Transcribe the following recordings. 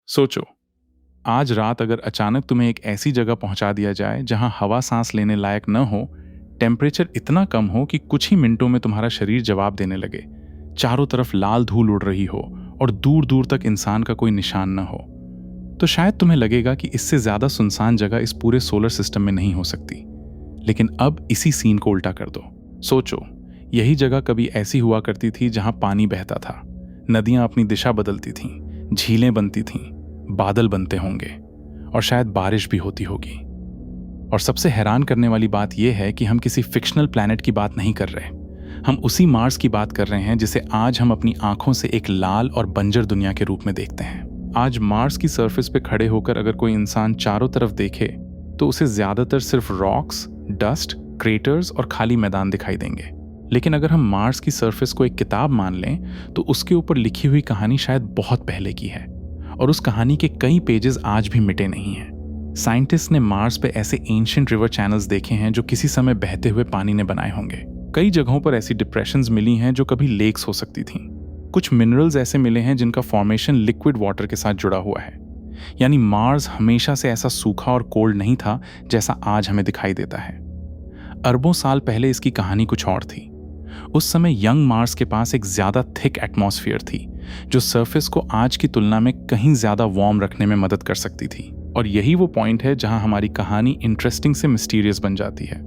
सोचो, आज रात अगर अचानक तुम्हें एक ऐसी जगह पहुंचा दिया जाए जहां हवा सांस लेने लायक न हो, टेम्परेचर इतना कम हो कि कुछ ही मिनटों में तुम्हारा शरीर जवाब देने लगे, चारों तरफ लाल धूल उड़ रही हो और दूर दूर तक इंसान का कोई निशान न हो, तो शायद तुम्हें लगेगा कि इससे ज्यादा सुनसान जगह इस पूरे सोलर सिस्टम में नहीं हो सकती। लेकिन अब इसी सीन को उल्टा कर दो। सोचो, यही जगह कभी ऐसी हुआ करती थी जहां पानी बहता था, नदियां अपनी दिशा बदलती थीं, झीलें बनती थीं, बादल बनते होंगे और शायद बारिश भी होती होगी। और सबसे हैरान करने वाली बात यह है कि हम किसी फिक्शनल प्लैनेट की बात नहीं कर रहे। हम उसी मार्स की बात कर रहे हैं जिसे आज हम अपनी आंखों से एक लाल और बंजर दुनिया के रूप में देखते हैं। आज मार्स की सरफेस पे खड़े होकर अगर कोई इंसान चारों तरफ देखे तो उसे ज्यादातर सिर्फ रॉक्स, डस्ट, क्रेटर्स और खाली मैदान दिखाई देंगे। लेकिन अगर हम मार्स की सरफेस को एक किताब मान लें तो उसके ऊपर लिखी हुई कहानी शायद बहुत पहले की है और उस कहानी के कई पेजेस आज भी मिटे नहीं हैं। साइंटिस्ट ने मार्स पे ऐसे एंशिएंट रिवर चैनल्स देखे हैं जो किसी समय बहते हुए पानी ने बनाए होंगे। कई जगहों पर ऐसी डिप्रेशंस मिली हैं जो कभी लेक्स हो सकती थीं। कुछ मिनरल्स ऐसे मिले हैं जिनका फॉर्मेशन लिक्विड वाटर के साथ जुड़ा हुआ है। यानी मार्स हमेशा से ऐसा सूखा और कोल्ड नहीं था जैसा आज हमें दिखाई देता है। अरबों साल पहले इसकी कहानी कुछ और थी। उस समय यंग मार्स के पास एक ज्यादा थिक एटमॉस्फेयर थी जो सरफेस को आज की तुलना में कहीं ज्यादा वार्म रखने में मदद कर सकती थी। और यही वो पॉइंट है जहां हमारी कहानी इंटरेस्टिंग से मिस्टीरियस बन जाती है,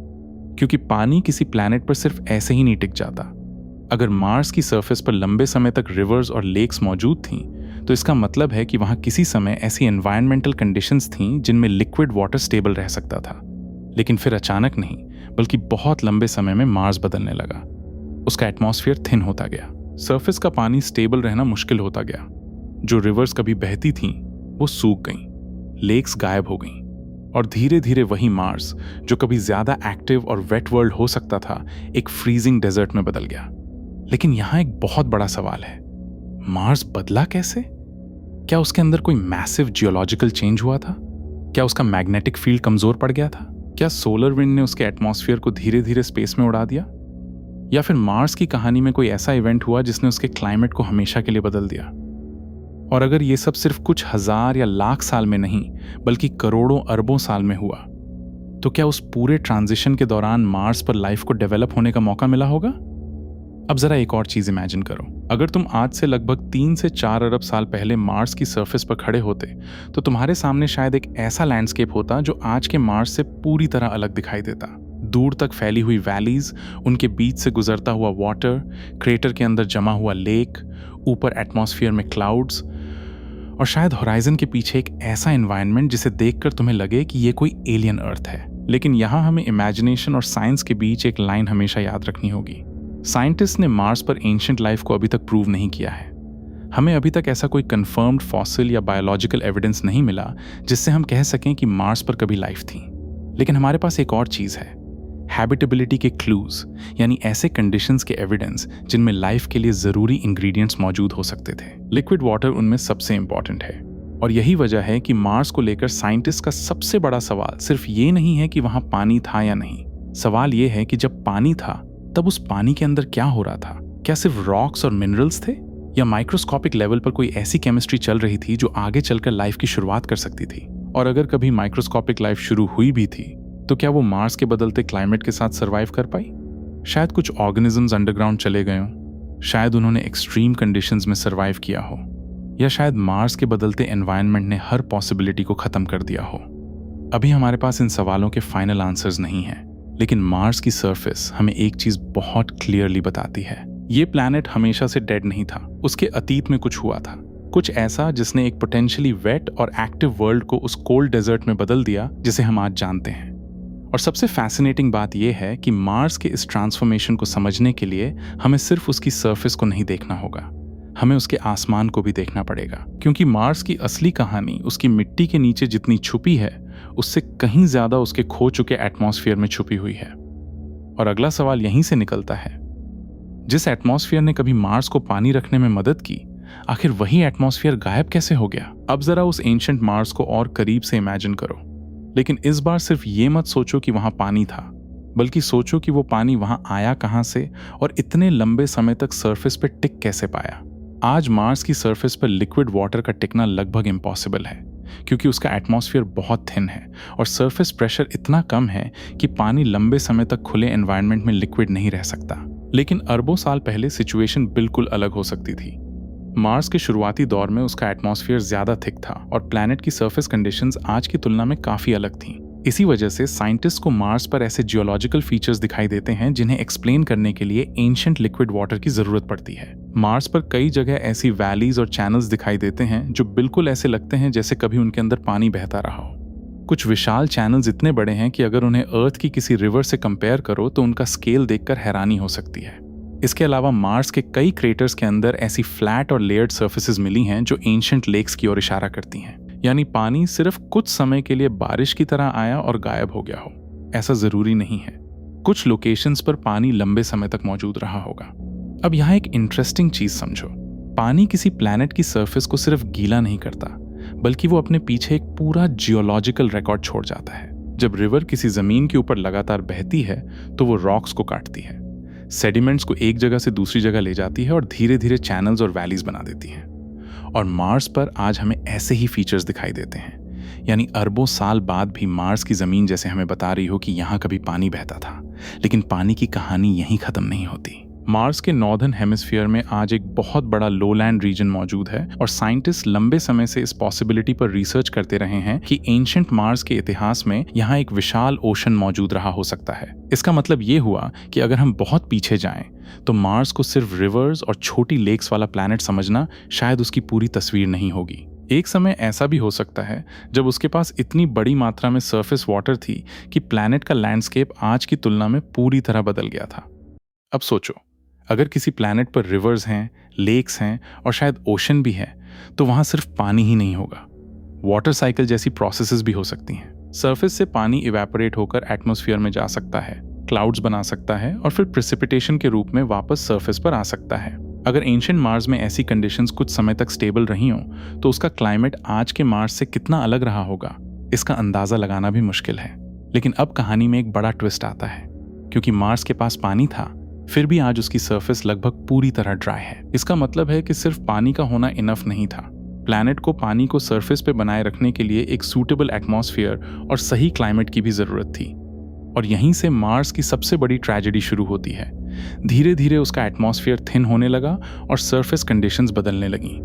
क्योंकि पानी किसी प्लैनेट पर सिर्फ ऐसे ही नहीं टिक जाता। अगर मार्स की सरफेस पर लंबे समय तक रिवर्स और लेक्स मौजूद थीं, तो इसका मतलब है कि वहां किसी समय ऐसी एनवायरमेंटल कंडीशंस थीं जिनमें लिक्विड वाटर स्टेबल रह सकता था। लेकिन फिर अचानक नहीं, बल्कि बहुत लंबे समय में मार्स बदलने लगा। उसका एटमॉस्फेयर थिन होता गया, सरफेस का पानी स्टेबल रहना मुश्किल होता गया। जो रिवर्स कभी बहती थीं, वो सूख गईं, लेक्स गायब हो गईं और धीरे धीरे वही मार्स जो कभी ज्यादा एक्टिव और वेट वर्ल्ड हो सकता था, एक फ्रीजिंग डेजर्ट में बदल गया। लेकिन यहां एक बहुत बड़ा सवाल है, मार्स बदला कैसे? क्या उसके अंदर कोई मैसिव जियोलॉजिकल चेंज हुआ था? क्या उसका मैग्नेटिक फील्ड कमजोर पड़ गया था? क्या सोलर विंड ने उसके एटमॉस्फेयर को धीरे धीरे स्पेस में उड़ा दिया? या फिर मार्स की कहानी में कोई ऐसा इवेंट हुआ जिसने उसके क्लाइमेट को हमेशा के लिए बदल दिया? और अगर ये सब सिर्फ कुछ हजार या लाख साल में नहीं, बल्कि करोड़ों अरबों साल में हुआ, तो क्या उस पूरे ट्रांजिशन के दौरान मार्स पर लाइफ को डेवलप होने का मौका मिला होगा? अब जरा एक और चीज इमेजिन करो। अगर तुम आज से लगभग 3 से 4 अरब साल पहले मार्स की सरफेस पर खड़े होते, तो तुम्हारे सामने शायद एक ऐसा लैंडस्केप होता जो आज के मार्स से पूरी तरह अलग दिखाई देता। दूर तक फैली हुई वैलीज, उनके बीच से गुजरता हुआ वाटर, क्रेटर के अंदर जमा हुआ लेक, ऊपर एटमॉस्फेयर में क्लाउड्स और शायद होराइजन के पीछे एक ऐसा एनवायरनमेंट जिसे देखकर तुम्हें लगे कि ये कोई एलियन अर्थ है। लेकिन यहां हमें इमेजिनेशन और साइंस के बीच एक लाइन हमेशा याद रखनी होगी। साइंटिस्ट ने मार्स पर एंशिएंट लाइफ को अभी तक प्रूव नहीं किया है। हमें अभी तक ऐसा कोई कंफर्म्ड फॉसिल या बायोलॉजिकल एविडेंस नहीं मिला जिससे हम कह सकें कि मार्स पर कभी लाइफ थी। लेकिन हमारे पास एक और चीज है, हैबिटेबिलिटी के क्लूज, यानी ऐसे कंडीशंस के एविडेंस जिनमें लाइफ के लिए जरूरी इंग्रेडिएंट्स मौजूद हो सकते थे। लिक्विड वाटर उनमें सबसे इंपॉर्टेंट है और यही वजह है कि मार्स को लेकर साइंटिस्ट का सबसे बड़ा सवाल सिर्फ ये नहीं है कि वहां पानी था या नहीं। सवाल ये है कि जब पानी था तब उस पानी के अंदर क्या हो रहा था? क्या सिर्फ रॉक्स और मिनरल्स थे या माइक्रोस्कोपिक लेवल पर कोई ऐसी केमिस्ट्री चल रही थी जो आगे चलकर लाइफ की शुरुआत कर सकती थी? और अगर कभी माइक्रोस्कोपिक लाइफ शुरू हुई भी थी तो क्या वो मार्स के बदलते क्लाइमेट के साथ सरवाइव कर पाई? शायद कुछ ऑर्गेनिजम्स अंडरग्राउंड चले गए हों, शायद उन्होंने एक्सट्रीम कंडीशंस में सरवाइव किया हो, या शायद मार्स के बदलते एनवायरनमेंट ने हर पॉसिबिलिटी को खत्म कर दिया हो। अभी हमारे पास इन सवालों के फाइनल आंसर्स नहीं हैं, लेकिन मार्स की सरफेस हमें एक चीज बहुत क्लियरली बताती है, ये प्लैनेट हमेशा से डेड नहीं था। उसके अतीत में कुछ हुआ था, कुछ ऐसा जिसने एक पोटेंशियली वेट और एक्टिव वर्ल्ड को उस कोल्ड डेजर्ट में बदल दिया जिसे हम आज जानते हैं। और सबसे फैसिनेटिंग बात यह है कि मार्स के इस ट्रांसफॉर्मेशन को समझने के लिए हमें सिर्फ उसकी सरफेस को नहीं देखना होगा, हमें उसके आसमान को भी देखना पड़ेगा, क्योंकि मार्स की असली कहानी उसकी मिट्टी के नीचे जितनी छुपी है उससे कहीं ज्यादा उसके खो चुके एटमॉस्फेयर में छुपी हुई है। और अगला सवाल यहीं से निकलता है, जिस एटमॉस्फेयर ने कभी मार्स को पानी रखने में मदद की, आखिर वही एटमॉस्फेयर गायब कैसे हो गया? अब जरा उस एंशिएंट मार्स को और करीब से इमेजिन करो, लेकिन इस बार सिर्फ ये मत सोचो कि वहां पानी था, बल्कि सोचो कि वो पानी वहां आया कहां से और इतने लंबे समय तक सरफेस पे टिक कैसे पाया। आज मार्स की सरफेस पर लिक्विड वाटर का टिकना लगभग इम्पॉसिबल है, क्योंकि उसका एटमॉस्फेयर बहुत थिन है और सरफेस प्रेशर इतना कम है कि पानी लंबे समय तक खुले एनवायरनमेंट में लिक्विड नहीं रह सकता। लेकिन अरबों साल पहले सिचुएशन बिल्कुल अलग हो सकती थी। मार्स के शुरुआती दौर में उसका एटमॉस्फेयर ज्यादा थिक था और प्लैनेट की सरफेस कंडीशंस आज की तुलना में काफी अलग थीं। इसी वजह से साइंटिस्ट को मार्स पर ऐसे जियोलॉजिकल फीचर्स दिखाई देते हैं जिन्हें एक्सप्लेन करने के लिए एंशिएंट लिक्विड वाटर की जरूरत पड़ती है। मार्स पर कई जगह ऐसी वैलीज और चैनल्स दिखाई देते हैं जो बिल्कुल ऐसे लगते हैं जैसे कभी उनके अंदर पानी बहता रहा हो। कुछ विशाल चैनल्स इतने बड़े हैं कि अगर उन्हें अर्थ की किसी रिवर से कंपेयर करो तो उनका स्केल देखकर हैरानी हो सकती है। इसके अलावा मार्स के कई क्रेटर्स के अंदर ऐसी फ्लैट और लेयर्ड सर्फेसेस मिली हैं जो एंशिएंट लेक्स की ओर इशारा करती हैं। यानी पानी सिर्फ कुछ समय के लिए बारिश की तरह आया और गायब हो गया हो, ऐसा जरूरी नहीं है। कुछ लोकेशंस पर पानी लंबे समय तक मौजूद रहा होगा। अब यहाँ एक इंटरेस्टिंग चीज समझो। पानी किसी प्लैनेट की सरफेस को सिर्फ गीला नहीं करता, बल्कि वो अपने पीछे एक पूरा जियोलॉजिकल रिकॉर्ड छोड़ जाता है। जब रिवर किसी जमीन के ऊपर लगातार बहती है तो वो रॉक्स को काटती है, सेडिमेंट्स को एक जगह से दूसरी जगह ले जाती है और धीरे धीरे चैनल्स और वैलीज बना देती है। और मार्स पर आज हमें ऐसे ही फीचर्स दिखाई देते हैं। यानी अरबों साल बाद भी मार्स की जमीन जैसे हमें बता रही हो कि यहाँ कभी पानी बहता था, लेकिन पानी की कहानी यहीं खत्म नहीं होती। मार्स के नॉर्दर्न हेमिस्फीयर में आज एक बहुत बड़ा लोलैंड रीजन मौजूद है और साइंटिस्ट लंबे समय से इस पॉसिबिलिटी पर रिसर्च करते रहे हैं कि एंशिएंट मार्स के इतिहास में यहाँ एक विशाल ओशन मौजूद रहा हो सकता है। इसका मतलब ये हुआ कि अगर हम बहुत पीछे जाएं तो मार्स को सिर्फ रिवर्स और छोटी लेक्स वाला प्लैनेट समझना शायद उसकी पूरी तस्वीर नहीं होगी। एक समय ऐसा भी हो सकता है जब उसके पास इतनी बड़ी मात्रा में सरफेस वाटर थी कि प्लैनेट का लैंडस्केप आज की तुलना में पूरी तरह बदल गया था। अब सोचो, अगर किसी प्लैनेट पर रिवर्स हैं, लेक्स हैं और शायद ओशन भी है, तो वहां सिर्फ पानी ही नहीं होगा, वाटर साइकिल जैसी प्रोसेसेस भी हो सकती हैं। सरफेस से पानी इवेपोरेट होकर एटमॉस्फेयर में जा सकता है, क्लाउड्स बना सकता है और फिर प्रेसिपिटेशन के रूप में वापस सरफेस पर आ सकता है। अगर एंशिएंट मार्स में ऐसी कंडीशंस कुछ समय तक स्टेबल रही हों, तो उसका क्लाइमेट आज के मार्स से कितना अलग रहा होगा, इसका अंदाजा लगाना भी मुश्किल है। लेकिन अब कहानी में एक बड़ा ट्विस्ट आता है। क्योंकि मार्स के पास पानी था, फिर भी आज उसकी सरफेस लगभग पूरी तरह ड्राई है। इसका मतलब है कि सिर्फ पानी का होना इनफ नहीं था। प्लैनेट को पानी को सरफेस पे बनाए रखने के लिए एक सूटेबल एटमॉस्फेयर और सही क्लाइमेट की भी जरूरत थी। और यहीं से मार्स की सबसे बड़ी ट्रेजेडी शुरू होती है। धीरे धीरे उसका एटमॉस्फेयर थिन होने लगा और सरफेस कंडीशंस बदलने लगी।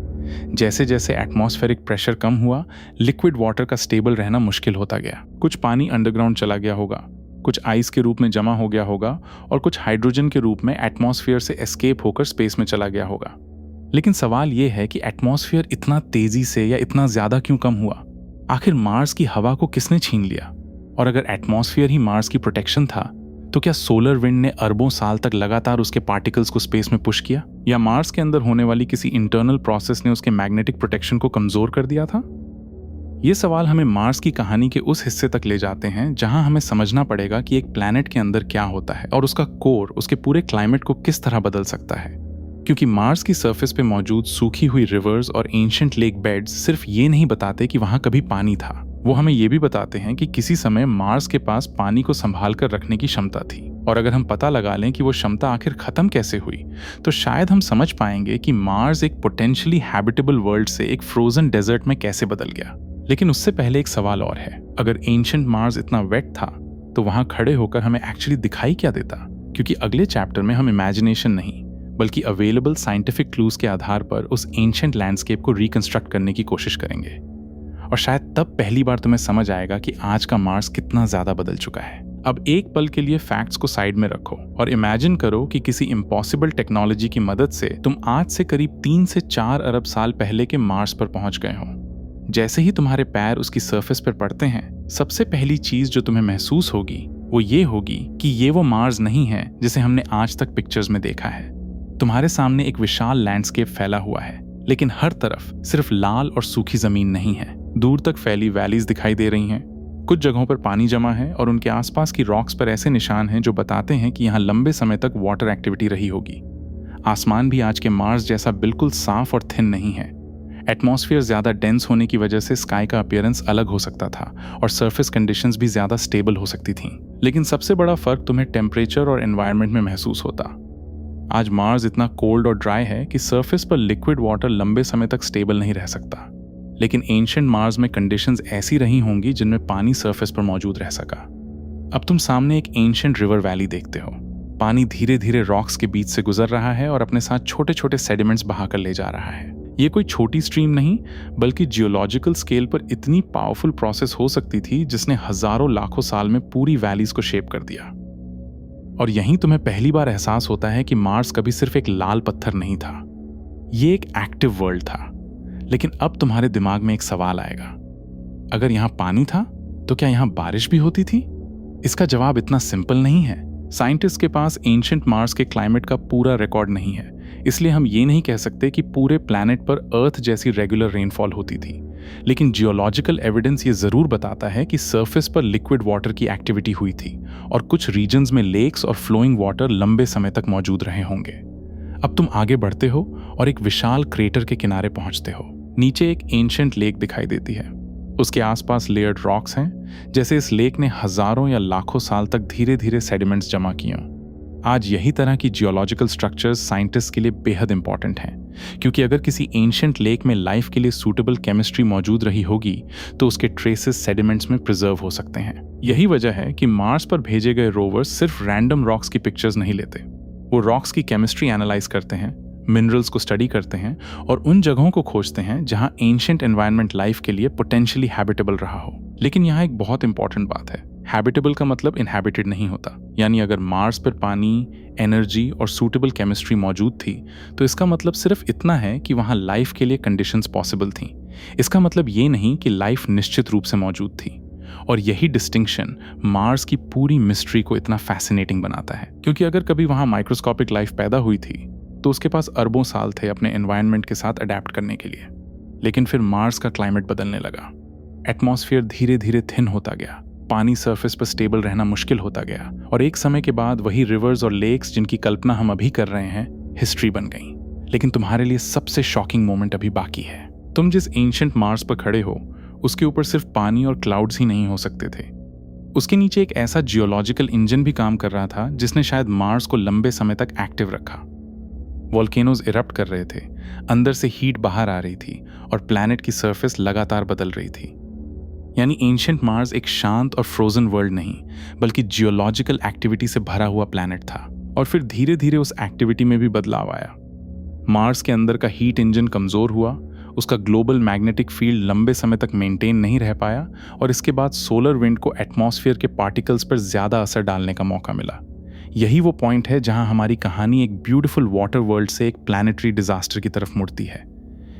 जैसे जैसे एटमॉस्फेरिक प्रेशर कम हुआ, लिक्विड वाटर का स्टेबल रहना मुश्किल होता गया। कुछ पानी अंडरग्राउंड चला गया होगा, कुछ आइस के रूप में जमा हो गया होगा और कुछ हाइड्रोजन के रूप में एटमॉस्फेयर से एस्केप होकर स्पेस में चला गया होगा। लेकिन सवाल यह है कि एटमॉस्फेयर इतना तेजी से या इतना ज्यादा क्यों कम हुआ? आखिर मार्स की हवा को किसने छीन लिया? और अगर एटमॉस्फेयर ही मार्स की प्रोटेक्शन था, तो क्या सोलर विंड ने अरबों साल तक लगातार उसके पार्टिकल्स को स्पेस में पुश किया? या मार्स के अंदर होने वाली किसी इंटरनल प्रोसेस ने उसके मैग्नेटिक प्रोटेक्शन को कमजोर कर दिया था? ये सवाल हमें मार्स की कहानी के उस हिस्से तक ले जाते हैं जहां हमें समझना पड़ेगा कि एक प्लैनेट के अंदर क्या होता है और उसका कोर उसके पूरे क्लाइमेट को किस तरह बदल सकता है। क्योंकि मार्स की सरफेस पे मौजूद सूखी हुई रिवर्स और एंशिएंट लेक बेड्स सिर्फ ये नहीं बताते कि वहां कभी पानी था, वो हमें ये भी बताते हैं कि किसी समय मार्स के पास पानी को संभाल कर रखने की क्षमता थी। और अगर हम पता लगा लें कि वो क्षमता आखिर खत्म कैसे हुई, तो शायद हम समझ पाएंगे कि मार्स एक पोटेंशियली हैबिटेबल वर्ल्ड से एक फ्रोजन डेजर्ट में कैसे बदल गया। लेकिन उससे पहले एक सवाल और है। अगर एंशिएंट मार्स इतना वेट था, तो वहां खड़े होकर हमें एक्चुअली दिखाई क्या देता? क्योंकि अगले चैप्टर में हम इमेजिनेशन नहीं बल्कि अवेलेबल साइंटिफिक क्लूज के आधार पर उस एंशिएंट लैंडस्केप को रिकंस्ट्रक्ट करने की कोशिश करेंगे। और शायद तब पहली बार तुम्हें समझ आएगा कि आज का मार्स कितना ज्यादा बदल चुका है। अब एक पल के लिए फैक्ट्स को साइड में रखो और इमेजिन करो कि किसी इम्पॉसिबल टेक्नोलॉजी की मदद से तुम आज से करीब 3 से 4 अरब साल पहले के मार्स पर पहुंच गए हो। जैसे ही तुम्हारे पैर उसकी सरफेस पर पड़ते हैं, सबसे पहली चीज जो तुम्हें महसूस होगी वो ये होगी कि ये वो मार्स नहीं है जिसे हमने आज तक पिक्चर्स में देखा है। तुम्हारे सामने एक विशाल लैंडस्केप फैला हुआ है, लेकिन हर तरफ सिर्फ लाल और सूखी जमीन नहीं है। दूर तक फैली वैलीज दिखाई दे रही हैं। कुछ जगहों पर पानी जमा है और उनके आसपास की रॉक्स पर ऐसे निशान हैं जो बताते हैं कि यहाँ लंबे समय तक वाटर एक्टिविटी रही होगी। आसमान भी आज के मार्स जैसा बिल्कुल साफ और थिन नहीं है। एटमॉस्फेयर ज्यादा डेंस होने की वजह से स्काई का अपीयरेंस अलग हो सकता था और सरफेस कंडीशंस भी ज्यादा स्टेबल हो सकती थीं। लेकिन सबसे बड़ा फर्क तुम्हें टेम्परेचर और एनवायरनमेंट में महसूस होता। आज मार्स इतना कोल्ड और ड्राई है कि सरफेस पर लिक्विड वाटर लंबे समय तक स्टेबल नहीं रह सकता, लेकिन एंशिएंट मार्स में कंडीशंस ऐसी रही होंगी जिनमें पानी सरफेस पर मौजूद रह सका। अब तुम सामने एक एंशिएंट रिवर वैली देखते हो। पानी धीरे धीरे रॉक्स के बीच से गुजर रहा है और अपने साथ छोटे छोटे सेडिमेंट्स बहाकर ले जा रहा है। ये कोई छोटी स्ट्रीम नहीं, बल्कि जियोलॉजिकल स्केल पर इतनी पावरफुल प्रोसेस हो सकती थी जिसने हजारों लाखों साल में पूरी वैलीज को शेप कर दिया। और यहीं तुम्हें पहली बार एहसास होता है कि मार्स कभी सिर्फ एक लाल पत्थर नहीं था, ये एक एक्टिव वर्ल्ड था। लेकिन अब तुम्हारे दिमाग में एक सवाल आएगा, अगर यहां पानी था तो क्या यहां बारिश भी होती थी? इसका जवाब इतना सिंपल नहीं है। साइंटिस्ट के पास एंशिएंट मार्स के क्लाइमेट का पूरा रिकॉर्ड नहीं है, इसलिए हम ये नहीं कह सकते कि पूरे प्लैनेट पर अर्थ जैसी रेगुलर रेनफॉल होती थी। लेकिन जियोलॉजिकल एविडेंस ये जरूर बताता है कि सरफेस पर लिक्विड वाटर की एक्टिविटी हुई थी और कुछ रीजन्स में लेक्स और फ्लोइंग वाटर लंबे समय तक मौजूद रहे होंगे। अब तुम आगे बढ़ते हो और एक विशाल क्रेटर के किनारे पहुंचते हो। नीचे एक एंशिएंट लेक दिखाई देती है। उसके आसपास लेयर्ड रॉक्स हैं, जैसे इस लेक ने हजारों या लाखों साल तक धीरे धीरे सेडिमेंट्स जमा किए। आज यही तरह की जियोलॉजिकल स्ट्रक्चर्स साइंटिस्ट के लिए बेहद इंपॉर्टेंट हैं, क्योंकि अगर किसी एंशिएंट लेक में लाइफ के लिए सूटेबल केमिस्ट्री मौजूद रही होगी तो उसके ट्रेसेस सेडिमेंट्स में प्रिजर्व हो सकते हैं। यही वजह है कि मार्स पर भेजे गए रोवर्स सिर्फ रैंडम रॉक्स की पिक्चर्स नहीं लेते। वो रॉक्स की केमिस्ट्री एनालाइज करते हैं, मिनरल्स को स्टडी करते हैं और उन जगहों को खोजते हैं जहां एंशिएंट एनवायरनमेंट लाइफ के लिए पोटेंशियली हैबिटेबल रहा हो। लेकिन यहाँ एक बहुत इंपॉर्टेंट बात है, हैबिटेबल का मतलब इनहैबिटेड नहीं होता। यानी अगर मार्स पर पानी, एनर्जी और सूटेबल केमिस्ट्री मौजूद थी तो इसका मतलब सिर्फ इतना है कि वहां लाइफ के लिए कंडीशंस पॉसिबल थीं। इसका मतलब ये नहीं कि लाइफ निश्चित रूप से मौजूद थी। और यही डिस्टिंक्शन मार्स की पूरी मिस्ट्री को इतना फैसिनेटिंग बनाता है, क्योंकि अगर कभी वहां माइक्रोस्कोपिक लाइफ पैदा हुई थी तो उसके पास अरबों साल थे अपने एनवायरनमेंट के साथ अडेप्ट करने के लिए। लेकिन फिर मार्स का क्लाइमेट बदलने लगा। एटमॉस्फेयर धीरे धीरे थिन होता गया, पानी सरफेस पर स्टेबल रहना मुश्किल होता गया और एक समय के बाद वही रिवर्स और लेक्स जिनकी कल्पना हम अभी कर रहे हैं हिस्ट्री बन गई। लेकिन तुम्हारे लिए सबसे शॉकिंग मोमेंट अभी बाकी है। तुम जिस एंशिएंट मार्स पर खड़े हो उसके ऊपर सिर्फ पानी और क्लाउड्स ही नहीं हो सकते थे। उसके नीचे एक ऐसा जियोलॉजिकल इंजन भी काम कर रहा था जिसने शायद मार्स को लंबे समय तक एक्टिव रखा। वोल्केनोज इरप्ट कर रहे थे, अंदर से हीट बाहर आ रही थी और प्लैनेट की सरफेस लगातार बदल रही थी। यानी एंशिएंट मार्स एक शांत और फ्रोजन वर्ल्ड नहीं, बल्कि जियोलॉजिकल एक्टिविटी से भरा हुआ प्लैनेट था। और फिर धीरे धीरे उस एक्टिविटी में भी बदलाव आया। मार्स के अंदर का हीट इंजन कमजोर हुआ, उसका ग्लोबल मैग्नेटिक फील्ड लंबे समय तक मेंटेन नहीं रह पाया और इसके बाद सोलर विंड को एटमॉस्फेयर के पार्टिकल्स पर ज्यादा असर डालने का मौका मिला। यही वो पॉइंट है जहां हमारी कहानी एक ब्यूटीफुल वाटर वर्ल्ड से एक प्लैनेटरी डिजास्टर की तरफ मुड़ती है।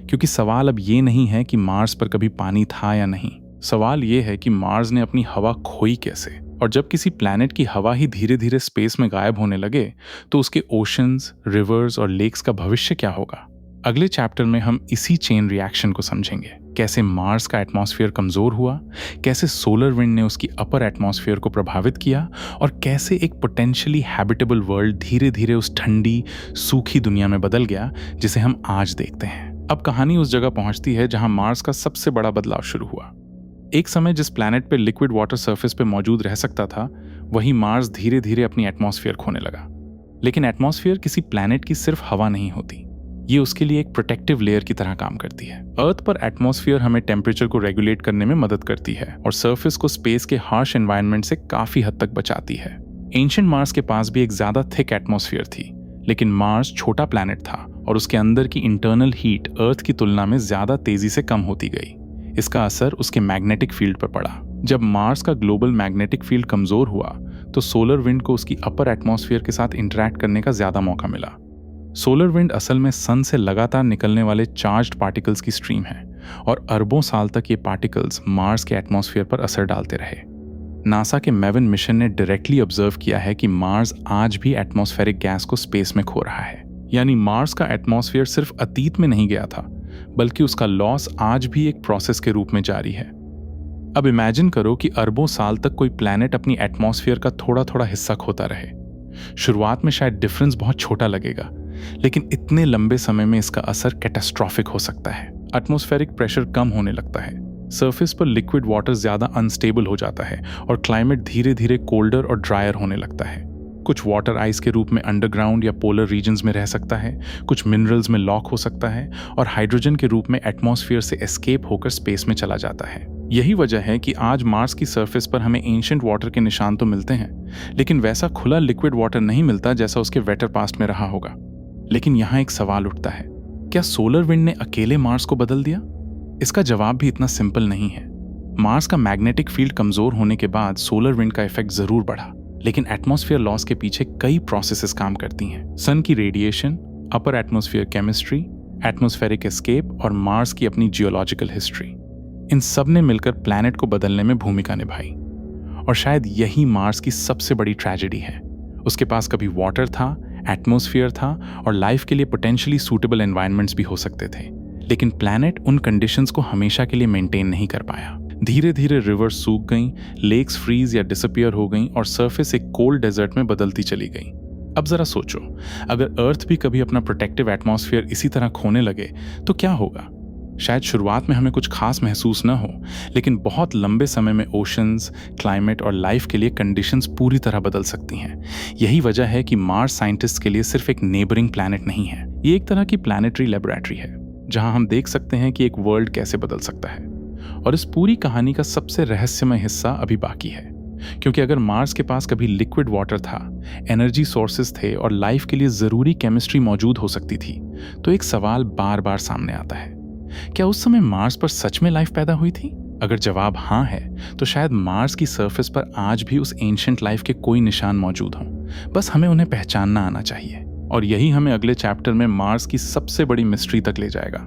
क्योंकि सवाल अब ये नहीं है कि मार्स पर कभी पानी था या नहीं, सवाल ये है कि मार्स ने अपनी हवा खोई कैसे। और जब किसी प्लैनेट की हवा ही धीरे धीरे स्पेस में गायब होने लगे तो उसके ओशंस, रिवर्स और लेक्स का भविष्य क्या होगा। अगले चैप्टर में हम इसी चेन रिएक्शन को समझेंगे, कैसे मार्स का एटमॉस्फेयर कमजोर हुआ, कैसे सोलर विंड ने उसकी अपर एटमॉस्फेयर को प्रभावित किया और कैसे एक पोटेंशियली हैबिटेबल वर्ल्ड धीरे धीरे उस ठंडी, सूखी दुनिया में बदल गया जिसे हम आज देखते हैं। अब कहानी उस जगह पहुंचती है जहां मार्स का सबसे बड़ा बदलाव शुरू हुआ। एक समय जिस प्लैनेट पे लिक्विड वाटर सरफेस पे मौजूद रह सकता था, वहीं मार्स धीरे धीरे अपनी एटमॉस्फेयर खोने लगा। लेकिन एटमॉस्फेयर किसी प्लैनेट की सिर्फ हवा नहीं होती, ये उसके लिए एक प्रोटेक्टिव लेयर की तरह काम करती है। अर्थ पर एटमॉस्फेयर हमें टेम्परेचर को रेगुलेट करने में मदद करती है और सरफेस को स्पेस के हार्श एनवायरनमेंट से काफी हद तक बचाती है। एंशिएंट मार्स के पास भी एक ज्यादा थिक एटमॉस्फेयर थी, लेकिन मार्स छोटा प्लैनेट था और उसके अंदर की इंटरनल हीट अर्थ की तुलना में ज्यादा तेजी से कम होती गई। इसका असर उसके मैग्नेटिक फील्ड पर पड़ा। जब मार्स का ग्लोबल मैग्नेटिक फील्ड कमजोर हुआ तो सोलर विंड को उसकी अपर एटमॉस्फेयर के साथ इंटरैक्ट करने का ज्यादा मौका मिला। सोलर विंड असल में सन से लगातार निकलने वाले चार्ज्ड पार्टिकल्स की स्ट्रीम है और अरबों साल तक ये पार्टिकल्स मार्स के एटमॉस्फेयर पर असर डालते रहे। नासा के मेविन मिशन ने डायरेक्टली ऑब्जर्व किया है कि मार्स आज भी एटमॉस्फेरिक गैस को स्पेस में खो रहा है। यानी मार्स का एटमॉस्फेयर सिर्फ अतीत में नहीं गया था, बल्कि उसका लॉस आज भी एक प्रोसेस के रूप में जारी है। अब इमेजिन करो कि अरबों साल तक कोई प्लैनेट अपनी एटमॉस्फेयर का थोड़ा थोड़ा हिस्सा खोता रहे। शुरुआत में शायद डिफरेंस बहुत छोटा लगेगा, लेकिन इतने लंबे समय में इसका असर कैटास्ट्रॉफिक हो सकता है। एटमॉस्फेरिक प्रेशर कम होने लगता है, सरफेस पर लिक्विड वाटर ज्यादा अनस्टेबल हो जाता है और क्लाइमेट धीरे धीरे कोल्डर और ड्रायर होने लगता है। कुछ वाटर आइस के रूप में अंडरग्राउंड या पोलर रीजन्स में रह सकता है, कुछ मिनरल्स में लॉक हो सकता है और हाइड्रोजन के रूप में एटमॉस्फेयर से एस्केप होकर स्पेस में चला जाता है। यही वजह है कि आज मार्स की सरफेस पर हमें एंशिएंट वाटर के निशान तो मिलते हैं, लेकिन वैसा खुला लिक्विड वाटर नहीं मिलता जैसा उसके वेटर पास्ट में रहा होगा। लेकिन यहाँ एक सवाल उठता है, क्या सोलर विंड ने अकेले मार्स को बदल दिया? इसका जवाब भी इतना सिंपल नहीं है। मार्स का मैग्नेटिक फील्ड कमजोर होने के बाद सोलर विंड का इफेक्ट जरूर बढ़ा, लेकिन एटमॉस्फेयर लॉस के पीछे कई प्रोसेसेस काम करती हैं। सन की radiation, upper atmosphere chemistry, atmospheric escape और मार्स की अपनी जियोलॉजिकल हिस्ट्री, इन सब ने मिलकर प्लैनेट को बदलने में भूमिका निभाई। और शायद यही मार्स की सबसे बड़ी ट्रेजेडी है। उसके पास कभी वाटर था, एटमॉस्फेयर था और लाइफ के लिए पोटेंशियली सूटेबल एनवायरनमेंट्स भी हो सकते थे, लेकिन प्लैनेट उन कंडीशंस को हमेशा के लिए मेंटेन नहीं कर पाया। धीरे धीरे रिवर्स सूख गईं, लेक्स फ्रीज या डिसअपियर हो गईं और सरफेस एक कोल्ड डेजर्ट में बदलती चली गई। अब जरा सोचो, अगर अर्थ भी कभी अपना प्रोटेक्टिव एटमॉस्फेयर इसी तरह खोने लगे तो क्या होगा? शायद शुरुआत में हमें कुछ खास महसूस न हो, लेकिन बहुत लंबे समय में ओशंस, क्लाइमेट और लाइफ के लिए कंडीशंस पूरी तरह बदल सकती हैं। यही वजह है कि मार्स साइंटिस्ट के लिए सिर्फ एक नेबरिंग प्लैनेट नहीं है, ये एक तरह की प्लैनेटरी लेबोरेटरी है जहां हम देख सकते हैं कि एक वर्ल्ड कैसे बदल सकता है। और इस पूरी कहानी का सबसे रहस्यमय हिस्सा अभी बाकी है, क्योंकि अगर मार्स के पास कभी लिक्विड वाटर था, एनर्जी सोर्सेज थे और लाइफ के लिए जरूरी केमिस्ट्री मौजूद हो सकती थी, तो एक सवाल बार बार सामने आता है, क्या उस समय मार्स पर सच में लाइफ पैदा हुई थी? अगर जवाब हाँ है, तो शायद मार्स की सरफेस पर आज भी उस एंशिएंट लाइफ के कोई निशान मौजूद हों, बस हमें उन्हें पहचानना आना चाहिए। और यही हमें अगले चैप्टर में मार्स की सबसे बड़ी मिस्ट्री तक ले जाएगा।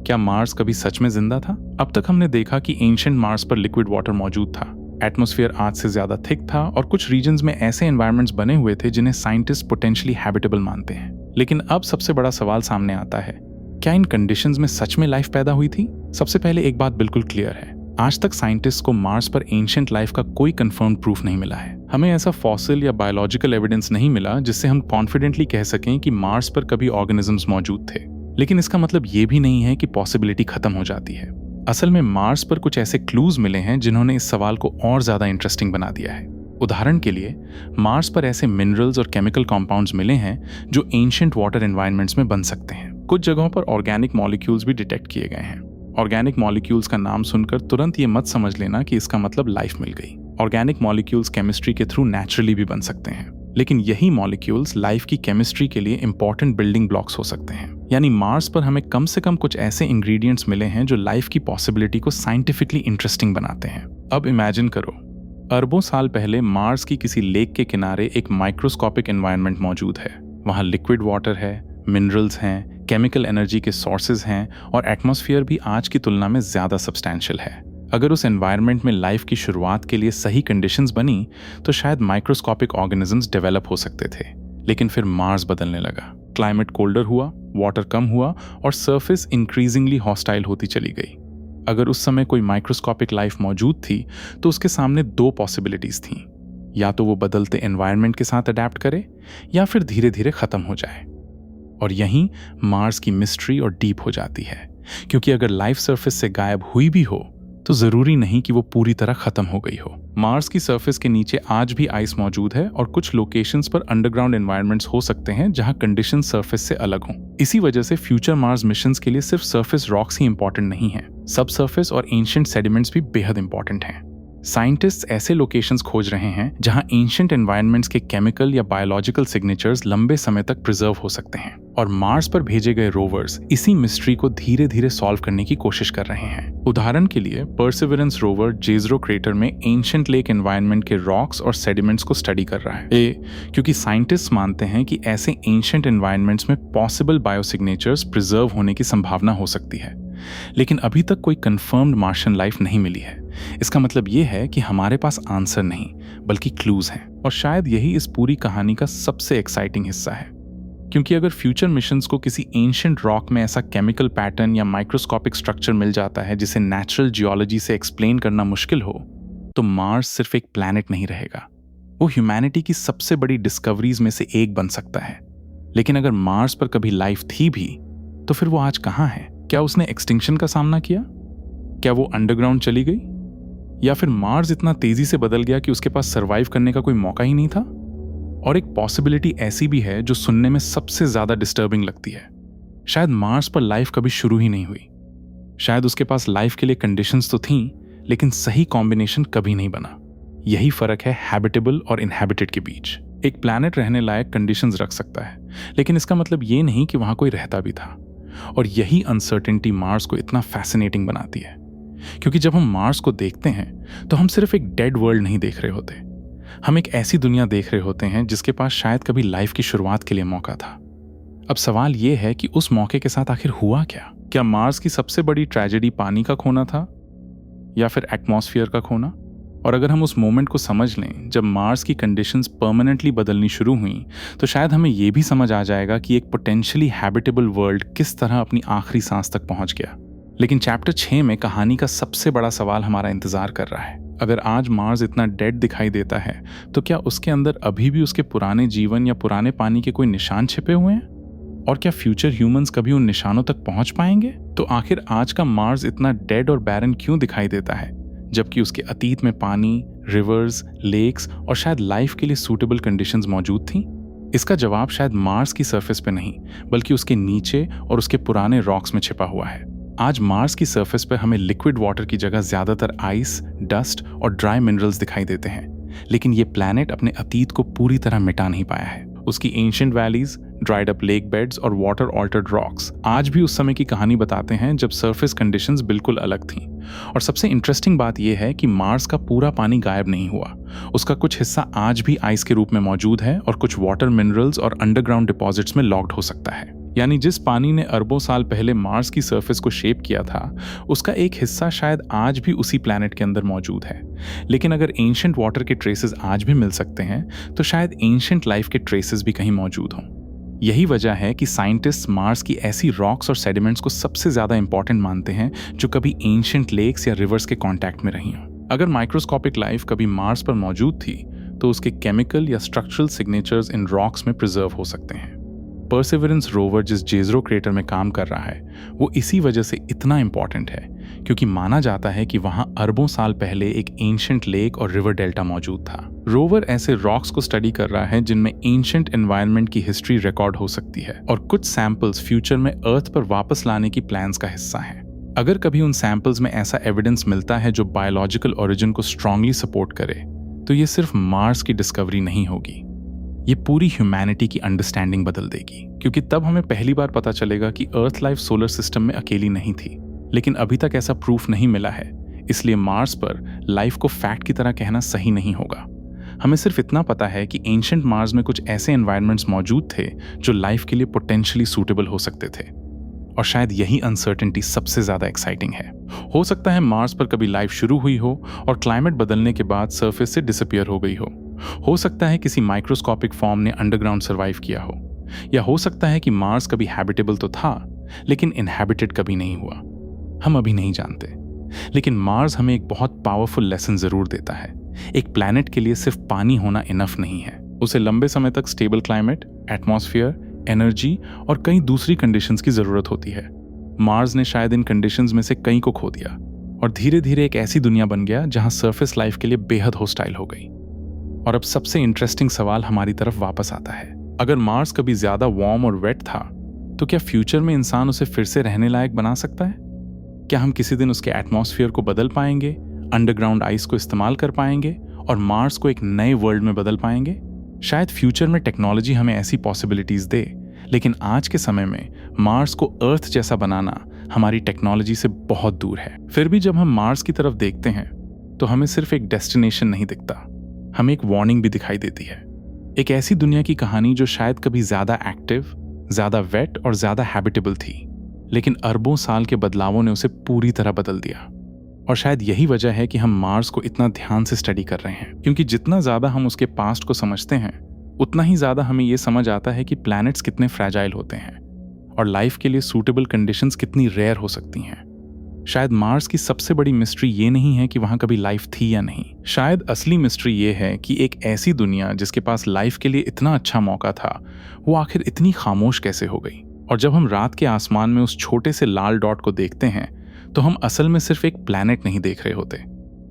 क्या मार्स कभी सच में जिंदा था? अब तक हमने देखा कि एंशिएंट मार्स पर लिक्विड वाटर मौजूद था, एटमॉस्फेयर आज से ज्यादा थिक था और कुछ रीजन्स में ऐसे एनवायरनमेंट्स बने हुए थे जिन्हें साइंटिस्ट पोटेंशियली हैबिटेबल मानते हैं। लेकिन अब सबसे बड़ा सवाल सामने आता है, क्या इन कंडीशंस में सच में लाइफ पैदा हुई थी? सबसे पहले एक बात बिल्कुल क्लियर है, आज तक साइंटिस्ट को मार्स पर एंशिएंट लाइफ का कोई कंफर्म प्रूफ नहीं मिला है। हमें ऐसा फॉसिल या बायोलॉजिकल एविडेंस नहीं मिला जिससे हम कॉन्फिडेंटली कह सकें कि मार्स पर कभी ऑर्गेनिजम्स मौजूद थे। लेकिन इसका मतलब ये भी नहीं है कि पॉसिबिलिटी खत्म हो जाती है। असल में मार्स पर कुछ ऐसे क्लूज मिले हैं जिन्होंने इस सवाल को और ज्यादा इंटरेस्टिंग बना दिया है। उदाहरण के लिए, मार्स पर ऐसे मिनरल्स और केमिकल कंपाउंड्स मिले हैं जो एंशिएंट वाटर एनवायरनमेंट्स में बन सकते हैं। कुछ जगहों पर ऑर्गेनिक मॉलिक्यूल्स भी डिटेक्ट किए गए हैं। ऑर्गेनिक मॉलिक्यूल्स का नाम सुनकर तुरंत ये मत समझ लेना कि इसका मतलब लाइफ मिल गई। ऑर्गेनिक मॉलिक्यूल्स केमिस्ट्री के थ्रू नेचुरली भी बन सकते हैं, लेकिन यही मॉलिक्यूल्स लाइफ की केमिस्ट्री के लिए इंपॉर्टेंट बिल्डिंग ब्लॉक्स हो सकते हैं। यानी मार्स पर हमें कम से कम कुछ ऐसे इंग्रेडिएंट्स मिले हैं जो लाइफ की पॉसिबिलिटी को साइंटिफिकली इंटरेस्टिंग बनाते हैं। अब इमेजिन करो, अरबों साल पहले मार्स की किसी लेक के किनारे एक माइक्रोस्कोपिक एनवायरनमेंट मौजूद है। वहां लिक्विड वाटर है, मिनरल्स हैं, केमिकल एनर्जी के सोर्सेज हैं और एटमॉस्फेयर भी आज की तुलना में ज्यादा सब्सटैंशियल है। अगर उस एनवायरनमेंट में लाइफ की शुरुआत के लिए सही कंडीशंस बनी तो शायद माइक्रोस्कोपिक ऑर्गेनिजम्स डेवलप हो सकते थे। लेकिन फिर मार्स बदलने लगा, क्लाइमेट कोल्डर हुआ, वाटर कम हुआ और सरफेस इंक्रीजिंगली हॉस्टाइल होती चली गई। अगर उस समय कोई माइक्रोस्कोपिक लाइफ मौजूद थी तो उसके सामने दो पॉसिबिलिटीज थीं, या तो वो बदलते एनवायरनमेंट के साथ अडेप्ट करे या फिर धीरे धीरे खत्म हो जाए। और यहीं मार्स की मिस्ट्री और डीप हो जाती है, क्योंकि अगर लाइफ सरफेस से गायब हुई भी हो तो जरूरी नहीं कि वो पूरी तरह खत्म हो गई हो। मार्स की सरफेस के नीचे आज भी आइस मौजूद है और कुछ लोकेशंस पर अंडरग्राउंड एनवायरनमेंट्स हो सकते हैं जहां कंडीशंस सरफेस से अलग हों। इसी वजह से फ्यूचर मार्स मिशंस के लिए सिर्फ सरफेस रॉक्स ही इंपॉर्टेंट नहीं है, सब सरफेस और एंशिएंट सेडिमेंट्स भी बेहद इंपॉर्टेंट हैं। साइंटिस्ट्स ऐसे लोकेशंस खोज रहे हैं जहां एंशिएंट एनवायरनमेंट्स के केमिकल या बायोलॉजिकल सिग्नेचर्स लंबे समय तक प्रिजर्व हो सकते हैं, और मार्स पर भेजे गए रोवर्स इसी मिस्ट्री को धीरे धीरे सॉल्व करने की कोशिश कर रहे हैं। उदाहरण के लिए, परसिवरेंस रोवर जेजरो क्रेटर में एंशिएंट लेक एनवायरनमेंट के रॉक्स और सेडिमेंट्स को स्टडी कर रहा है, क्योंकि साइंटिस्ट्स मानते हैं कि ऐसे एंशिएंट एनवायरनमेंट्स में पॉसिबल बायोसिग्नेचर्स प्रिजर्व होने की संभावना हो सकती है। लेकिन अभी तक कोई कंफर्म्ड मार्शियन लाइफ नहीं मिली है। इसका मतलब ये है कि हमारे पास आंसर नहीं बल्कि क्लूज हैं, और शायद यही इस पूरी कहानी का सबसे एक्साइटिंग हिस्सा है। क्योंकि अगर फ्यूचर मिशंस को किसी एंशिएंट रॉक में ऐसा केमिकल पैटर्न या माइक्रोस्कोपिक स्ट्रक्चर मिल जाता है जिसे नेचुरल जियोलॉजी से एक्सप्लेन करना मुश्किल हो, तो मार्स सिर्फ एक प्लैनेट नहीं रहेगा, वो ह्यूमैनिटी की सबसे बड़ी डिस्कवरीज में से एक बन सकता है। लेकिन अगर मार्स पर कभी लाइफ थी भी, तो फिर वो आज कहाँ है? क्या उसने एक्सटिंक्शन का सामना किया? क्या वो अंडरग्राउंड चली गई? या फिर मार्स इतना तेजी से बदल गया कि उसके पास सरवाइव करने का कोई मौका ही नहीं था? और एक पॉसिबिलिटी ऐसी भी है जो सुनने में सबसे ज्यादा डिस्टर्बिंग लगती है। शायद मार्स पर लाइफ कभी शुरू ही नहीं हुई। शायद उसके पास लाइफ के लिए कंडीशंस तो थीं, लेकिन सही कॉम्बिनेशन कभी नहीं बना। यही फर्क है हैबिटेबल और इनहैबिटेड के बीच। एक प्लैनेट रहने लायक कंडीशंस रख सकता है, लेकिन इसका मतलब ये नहीं कि वहां कोई रहता भी था। और यही अनसर्टेनिटी मार्स को इतना फैसिनेटिंग बनाती है, क्योंकि जब हम मार्स को देखते हैं तो हम सिर्फ एक डेड वर्ल्ड नहीं देख रहे होते। हम एक ऐसी दुनिया देख रहे होते हैं जिसके पास शायद कभी लाइफ की शुरुआत के लिए मौका था। अब सवाल यह है कि उस मौके के साथ आखिर हुआ क्या? क्या मार्स की सबसे बड़ी ट्रेजेडी पानी का खोना था, या फिर एटमॉस्फेयर का खोना? और अगर हम उस मोमेंट को समझ लें जब मार्स की कंडीशंस परमानेंटली बदलनी शुरू हुई, तो शायद हमें यह भी समझ आ जाएगा कि एक पोटेंशियली हैबिटेबल वर्ल्ड किस तरह अपनी आखिरी सांस तक पहुंच गया। लेकिन चैप्टर 6 में कहानी का सबसे बड़ा सवाल हमारा इंतजार कर रहा है। अगर आज मार्स इतना डेड दिखाई देता है, तो क्या उसके अंदर अभी भी उसके पुराने जीवन या पुराने पानी के कोई निशान छिपे हुए हैं? और क्या फ्यूचर ह्यूमंस कभी उन निशानों तक पहुंच पाएंगे? तो आखिर आज का मार्स इतना डेड और बैरन क्यों दिखाई देता है, जबकि उसके अतीत में पानी, रिवर्स, लेक्स और शायद लाइफ के लिए सूटेबल कंडीशंस मौजूद थीं? इसका जवाब शायद मार्स की सरफेस पे नहीं, बल्कि उसके नीचे और उसके पुराने रॉक्स में छिपा हुआ है। आज मार्स की सरफेस पर हमें लिक्विड वाटर की जगह ज्यादातर आइस, डस्ट और ड्राई मिनरल्स दिखाई देते हैं, लेकिन ये प्लैनेट अपने अतीत को पूरी तरह मिटा नहीं पाया है। उसकी ancient valleys, dried up lake beds और वाटर ऑल्टर्ड रॉक्स आज भी उस समय की कहानी बताते हैं जब सरफेस कंडीशंस बिल्कुल अलग थीं। और सबसे इंटरेस्टिंग बात यह है कि मार्स का पूरा पानी गायब नहीं हुआ। उसका कुछ हिस्सा आज भी आइस के रूप में मौजूद है और कुछ वाटर मिनरल्स और अंडरग्राउंड डिपॉजिट्स में लॉक्ड हो सकता है। यानी जिस पानी ने अरबों साल पहले मार्स की सरफेस को शेप किया था, उसका एक हिस्सा शायद आज भी उसी प्लैनेट के अंदर मौजूद है। लेकिन अगर एंशिएंट वाटर के ट्रेसेस आज भी मिल सकते हैं, तो शायद एंशिएंट लाइफ के ट्रेसेस भी कहीं मौजूद हों। यही वजह है कि साइंटिस्ट मार्स की ऐसी रॉक्स और सेडिमेंट्स को सबसे ज्यादा इंपॉर्टेंट मानते हैं जो कभी एंशिएंट लेक्स या रिवर्स के कांटेक्ट में रही हों। अगर माइक्रोस्कोपिक लाइफ कभी मार्स पर मौजूद थी, तो उसके केमिकल या स्ट्रक्चरल सिग्नेचर्स इन रॉक्स में प्रिजर्व हो सकते हैं। परसिवरेंस रोवर जिस जेजरो क्रेटर में काम कर रहा है, वो इसी वजह से इतना इंपॉर्टेंट है, क्योंकि माना जाता है कि वहां अरबों साल पहले एक एंशिएंट लेक और रिवर डेल्टा मौजूद था। रोवर ऐसे रॉक्स को स्टडी कर रहा है जिनमें एंशिएंट एनवायरनमेंट की हिस्ट्री रिकॉर्ड हो सकती है, और कुछ सैंपल्स फ्यूचर में अर्थ पर वापस लाने की प्लान्स का हिस्सा हैं। अगर कभी उन सैंपल्स में ऐसा एविडेंस मिलता है जो बायोलॉजिकल ओरिजिन को स्ट्रांगली सपोर्ट करे, तो ये सिर्फ मार्स की डिस्कवरी नहीं होगी, ये पूरी ह्यूमैनिटी की अंडरस्टैंडिंग बदल देगी। क्योंकि तब हमें पहली बार पता चलेगा कि अर्थ लाइफ सोलर सिस्टम में अकेली नहीं थी। लेकिन अभी तक ऐसा प्रूफ नहीं मिला है, इसलिए मार्स पर लाइफ को फैक्ट की तरह कहना सही नहीं होगा। हमें सिर्फ इतना पता है कि एंशिएंट मार्स में कुछ ऐसे एनवायरनमेंट्स मौजूद थे जो लाइफ के लिए पोटेंशियली सूटेबल हो सकते थे। और शायद यही अनसर्टेनिटी सबसे ज्यादा एक्साइटिंग है। हो सकता है मार्स पर कभी लाइफ शुरू हुई हो और क्लाइमेट बदलने के बाद सरफेस से डिसअपियर हो गई हो सकता है किसी माइक्रोस्कोपिक फॉर्म ने अंडरग्राउंड सर्वाइव किया हो, या हो सकता है कि मार्स कभी हैबिटेबल तो था, लेकिन इनहैबिटेड कभी नहीं हुआ। हम अभी नहीं जानते, लेकिन मार्स हमें एक बहुत पावरफुल लेसन जरूर देता है। एक प्लैनेट के लिए सिर्फ पानी होना इनफ नहीं है, उसे लंबे समय तक स्टेबल क्लाइमेट, एटमॉस्फेयर, एनर्जी और कई दूसरी कंडीशंस की जरूरत होती है। मार्स ने शायद इन कंडीशंस में से कई को खो दिया और धीरे धीरे एक ऐसी दुनिया बन गया जहां सरफेस लाइफ के लिए बेहद होस्टाइल हो गई। और अब सबसे इंटरेस्टिंग सवाल हमारी तरफ वापस आता है। अगर मार्स कभी ज्यादा वार्म और वेट था, तो क्या फ्यूचर में इंसान उसे फिर से रहने लायक बना सकता है? क्या हम किसी दिन उसके एटमॉस्फेयर को बदल पाएंगे, अंडरग्राउंड आइस को इस्तेमाल कर पाएंगे और मार्स को एक नए वर्ल्ड में बदल पाएंगे? शायद फ्यूचर में टेक्नोलॉजी हमें ऐसी पॉसिबिलिटीज दे, लेकिन आज के समय में मार्स को अर्थ जैसा बनाना हमारी टेक्नोलॉजी से बहुत दूर है। फिर भी जब हम मार्स की तरफ देखते हैं, तो हमें सिर्फ एक डेस्टिनेशन नहीं दिखता, हमें एक वार्निंग भी दिखाई देती है। एक ऐसी दुनिया की कहानी जो शायद कभी ज्यादा एक्टिव, ज्यादा वेट और ज्यादा हैबिटेबल थी, लेकिन अरबों साल के बदलावों ने उसे पूरी तरह बदल दिया। और शायद यही वजह है कि हम मार्स को इतना ध्यान से स्टडी कर रहे हैं, क्योंकि जितना ज्यादा हम उसके पास्ट को समझते हैं, उतना ही ज्यादा हमें यह समझ आता है कि प्लैनेट्स कितने फ्रैजाइल होते हैं और लाइफ के लिए सूटेबल कंडीशंस कितनी रेयर हो सकती हैं। शायद मार्स की सबसे बड़ी मिस्ट्री ये नहीं है कि वहां कभी लाइफ थी या नहीं, शायद असली मिस्ट्री ये है कि एक ऐसी दुनिया जिसके पास लाइफ के लिए इतना अच्छा मौका था, वो आखिर इतनी खामोश कैसे हो गई। और जब हम रात के आसमान में उस छोटे से लाल डॉट को देखते हैं, तो हम असल में सिर्फ एक प्लैनेट नहीं देख रहे होते,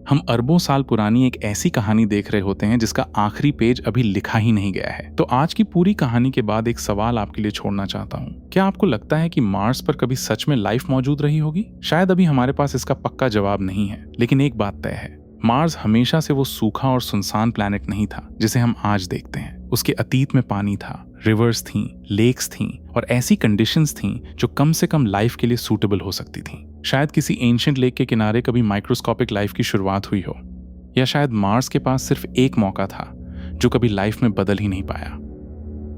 हम अरबों साल पुरानी एक ऐसी कहानी देख रहे होते हैं जिसका आखिरी पेज अभी लिखा ही नहीं गया है। तो आज की पूरी कहानी के बाद एक सवाल आपके लिए छोड़ना चाहता हूँ। क्या आपको लगता है कि मार्स पर कभी सच में लाइफ मौजूद रही होगी? शायद अभी हमारे पास इसका पक्का जवाब नहीं है, लेकिन एक बात तय है, मार्स हमेशा से वो सूखा और सुनसान प्लैनेट नहीं था जिसे हम आज देखते हैं। उसके अतीत में पानी था, रिवर्स थीं, लेक्स थीं और ऐसी कंडीशंस थीं जो कम से कम लाइफ के लिए सूटेबल हो सकती थीं। शायद किसी एंशिएंट लेक के किनारे कभी माइक्रोस्कोपिक लाइफ की शुरुआत हुई हो, या शायद मार्स के पास सिर्फ एक मौका था जो कभी लाइफ में बदल ही नहीं पाया।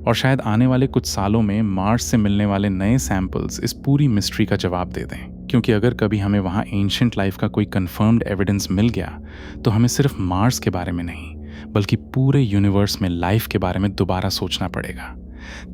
और शायद आने वाले कुछ सालों में मार्स से मिलने वाले नए सैंपल्स इस पूरी मिस्ट्री का जवाब दे दें। क्योंकि अगर कभी हमें वहाँ एंशिएंट लाइफ का कोई कंफर्म्ड एविडेंस मिल गया तो हमें सिर्फ मार्स के बारे में नहीं बल्कि पूरे यूनिवर्स में लाइफ के बारे में दोबारा सोचना पड़ेगा।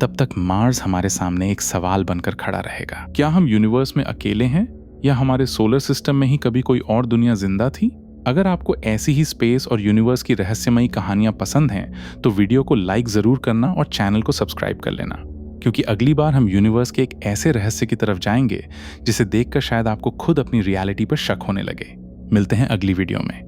तब तक मार्स हमारे सामने एक सवाल बनकर खड़ा रहेगा। क्या हम यूनिवर्स में अकेले हैं, या हमारे सोलर सिस्टम में ही कभी कोई और दुनिया जिंदा थी? अगर आपको ऐसी ही स्पेस और यूनिवर्स की रहस्यमयी कहानियां पसंद हैं तो वीडियो को लाइक जरूर करना और चैनल को सब्सक्राइब कर लेना, क्योंकि अगली बार हम यूनिवर्स के एक ऐसे रहस्य की तरफ जाएंगे जिसे देखकर शायद आपको खुद अपनी रियलिटी पर शक होने लगे। मिलते हैं अगली वीडियो में।